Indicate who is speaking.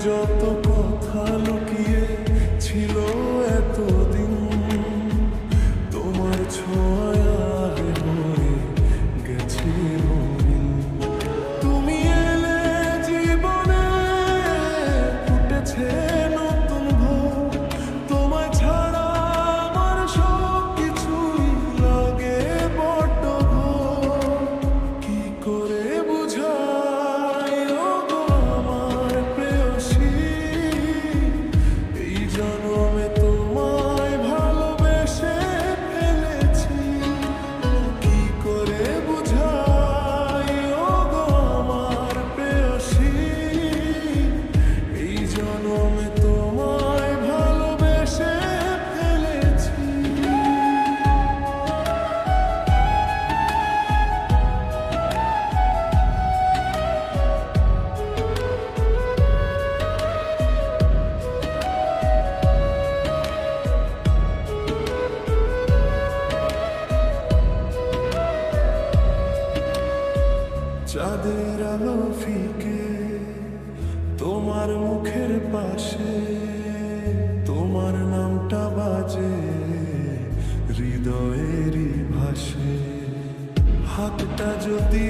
Speaker 1: যত কথা লুকিয়ে ছিল এতদিন, তোমার ছোঁয়ায় হয়ে গেছে রঙিন। তুমি এলে জীবনে ফুটেছে নতুন ভোর, তোমায় ছাড়া আমার সব কিছুই লাগে বড্ড ঘোর। কি করে বুঝাই ও গো আমার প্রেয়সী, এই জন্মে তোমায় ভালোবেসে ফেলেছি। কি করে বুঝাই ও গো আমার প্রেয়সী, এই জন্মে তোমায় ভালোবেসে ফেলেছি। চাঁদের আলো ফিকে তোমার মুখের পাশে, তোমার নামটা বাজে হৃদয়েরই ভাসে। হাতটা যদি